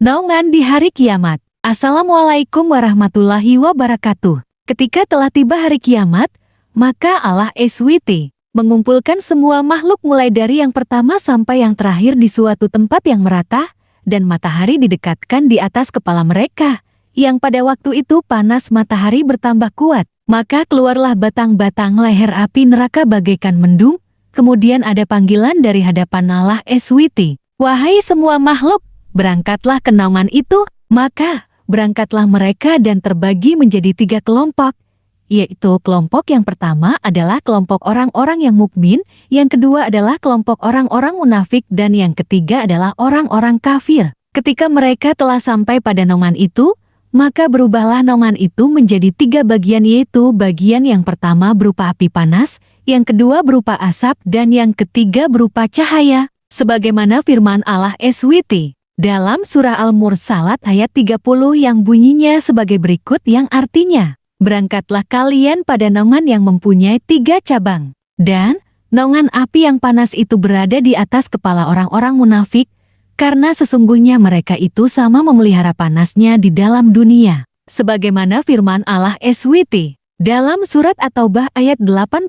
Naungan di hari kiamat. Assalamualaikum warahmatullahi wabarakatuh. Ketika telah tiba hari kiamat, maka Allah SWT mengumpulkan semua makhluk mulai dari yang pertama sampai yang terakhir di suatu tempat yang merata, dan matahari didekatkan di atas kepala mereka, yang pada waktu itu panas matahari bertambah kuat. Maka keluarlah batang-batang leher api neraka bagaikan mendung, kemudian ada panggilan dari hadapan Allah SWT. Wahai semua makhluk, berangkatlah ke naungan itu. Maka berangkatlah mereka dan terbagi menjadi 3 kelompok, yaitu kelompok yang pertama adalah kelompok orang-orang yang mukmin, yang kedua adalah kelompok orang-orang munafik, dan yang ketiga adalah orang-orang kafir. Ketika mereka telah sampai pada naungan itu, maka berubahlah naungan itu menjadi 3 bagian, yaitu bagian yang pertama berupa api panas, yang kedua berupa asap, dan yang ketiga berupa cahaya. Sebagaimana firman Allah SWT dalam surah Al-Mursalat ayat 30 yang bunyinya sebagai berikut, yang artinya, berangkatlah kalian pada naungan yang mempunyai 3 cabang. Dan naungan api yang panas itu berada di atas kepala orang-orang munafik, karena sesungguhnya mereka itu sama memelihara panasnya di dalam dunia. Sebagaimana firman Allah SWT dalam surat At-Taubah ayat 81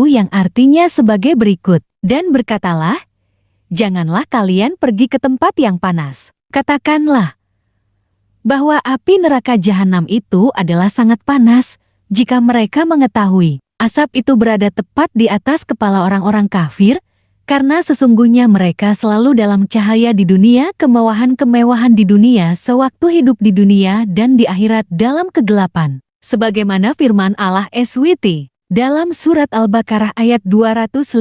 yang artinya sebagai berikut, dan berkatalah, janganlah kalian pergi ke tempat yang panas. Katakanlah bahwa api neraka jahanam itu adalah sangat panas. Jika mereka mengetahui asap itu berada tepat di atas kepala orang-orang kafir, karena sesungguhnya mereka selalu dalam cahaya di dunia, kemewahan-kemewahan di dunia sewaktu hidup di dunia, dan di akhirat dalam kegelapan. Sebagaimana firman Allah SWT dalam surat Al-Baqarah ayat 257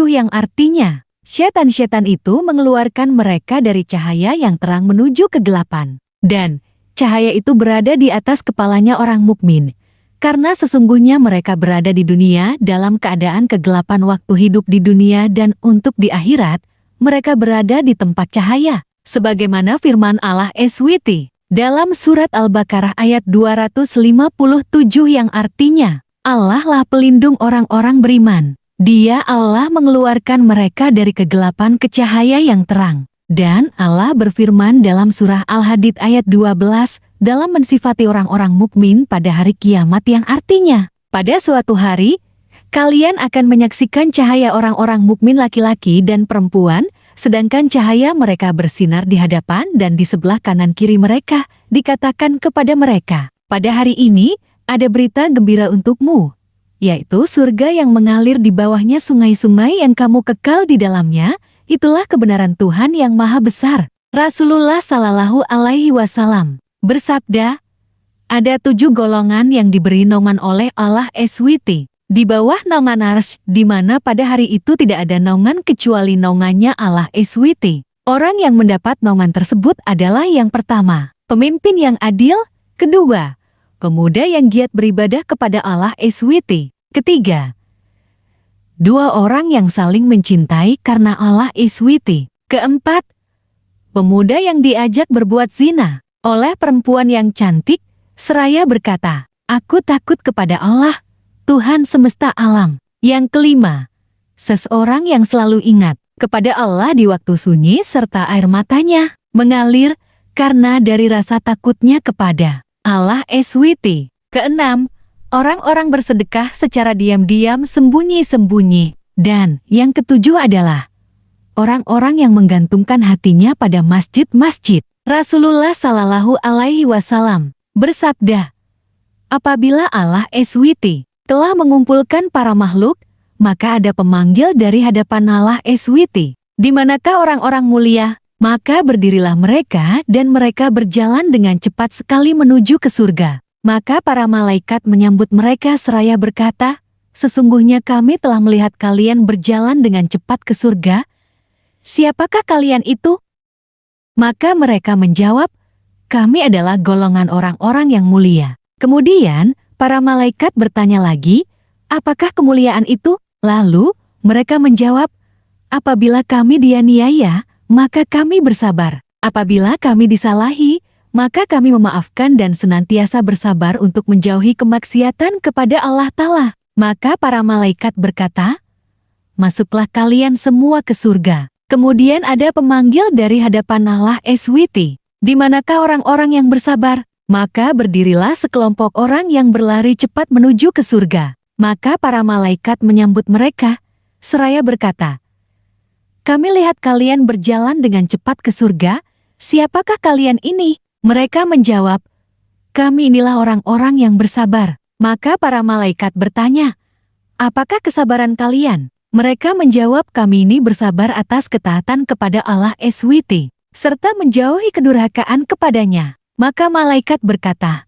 yang artinya, setan-setan itu mengeluarkan mereka dari cahaya yang terang menuju kegelapan. Dan cahaya itu berada di atas kepalanya orang mukmin, karena sesungguhnya mereka berada di dunia dalam keadaan kegelapan waktu hidup di dunia, dan untuk di akhirat, mereka berada di tempat cahaya. Sebagaimana firman Allah SWT dalam surat Al-Baqarah ayat 257 yang artinya, Allah lah pelindung orang-orang beriman. Dia Allah mengeluarkan mereka dari kegelapan ke cahaya yang terang. Dan Allah berfirman dalam surah Al-Hadid ayat 12 dalam mensifati orang-orang mukmin pada hari kiamat, yang artinya, pada suatu hari, kalian akan menyaksikan cahaya orang-orang mukmin laki-laki dan perempuan, sedangkan cahaya mereka bersinar di hadapan dan di sebelah kanan kiri mereka. Dikatakan kepada mereka, pada hari ini ada berita gembira untukmu, yaitu surga yang mengalir di bawahnya sungai-sungai yang kamu kekal di dalamnya. Itulah kebenaran Tuhan yang Maha Besar. Rasulullah Shallallahu Alaihi Wasallam bersabda, ada 7 golongan yang diberi naungan oleh Allah SWT di bawah naungan Arsy, di mana pada hari itu tidak ada naungan kecuali naungannya Allah SWT. Orang yang mendapat naungan tersebut adalah yang pertama, pemimpin yang adil; kedua, pemuda yang giat beribadah kepada Allah SWT; ketiga, 2 orang yang saling mencintai karena Allah SWT; keempat, pemuda yang diajak berbuat zina oleh perempuan yang cantik, seraya berkata, aku takut kepada Allah, Tuhan semesta alam; yang kelima, seseorang yang selalu ingat kepada Allah di waktu sunyi serta air matanya mengalir karena dari rasa takutnya kepada Allah SWT; keenam, orang-orang bersedekah secara diam-diam sembunyi-sembunyi; dan yang ketujuh adalah orang-orang yang menggantungkan hatinya pada masjid-masjid. Rasulullah Shallallahu Alaihi Wasallam bersabda, apabila Allah SWT telah mengumpulkan para makhluk, maka ada pemanggil dari hadapan Allah SWT. Di manakah orang-orang mulia? Maka berdirilah mereka dan mereka berjalan dengan cepat sekali menuju ke surga. Maka para malaikat menyambut mereka seraya berkata, sesungguhnya kami telah melihat kalian berjalan dengan cepat ke surga. Siapakah kalian itu? Maka mereka menjawab, kami adalah golongan orang-orang yang mulia. Kemudian para malaikat bertanya lagi, apakah kemuliaan itu? Lalu mereka menjawab, apabila kami dianiaya, maka kami bersabar. Apabila kami disalahi, maka kami memaafkan dan senantiasa bersabar untuk menjauhi kemaksiatan kepada Allah Ta'ala. Maka para malaikat berkata, masuklah kalian semua ke surga. Kemudian ada pemanggil dari hadapan Allah SWT. Di manakah orang-orang yang bersabar? Maka berdirilah sekelompok orang yang berlari cepat menuju ke surga. Maka para malaikat menyambut mereka, seraya berkata, "Kami lihat kalian berjalan dengan cepat ke surga. Siapakah kalian ini?" Mereka menjawab, "Kami inilah orang-orang yang bersabar." Maka para malaikat bertanya, "Apakah kesabaran kalian?" Mereka menjawab, "Kami ini bersabar atas ketaatan kepada Allah SWT, serta menjauhi kedurhakaan kepadanya." Maka malaikat berkata,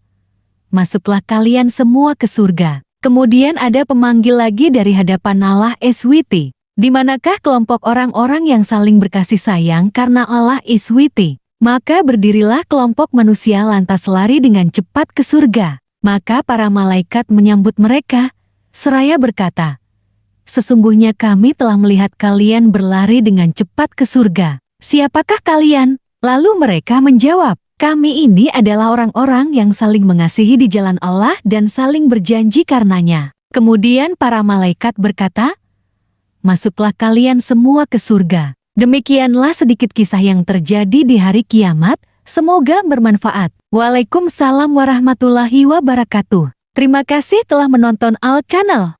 "Masuklah kalian semua ke surga." Kemudian ada pemanggil lagi dari hadapan Allah SWT. Di manakah kelompok orang-orang yang saling berkasih sayang karena Allah SWT? Maka berdirilah kelompok manusia lantas lari dengan cepat ke surga. Maka para malaikat menyambut mereka, seraya berkata, "Sesungguhnya kami telah melihat kalian berlari dengan cepat ke surga. Siapakah kalian?" Lalu mereka menjawab, "Kami ini adalah orang-orang yang saling mengasihi di jalan Allah dan saling berjanji karenanya." Kemudian para malaikat berkata, "Masuklah kalian semua ke surga." Demikianlah sedikit kisah yang terjadi di hari kiamat. Semoga bermanfaat. Waalaikumsalam warahmatullahi wabarakatuh. Terima kasih telah menonton Al Kanal.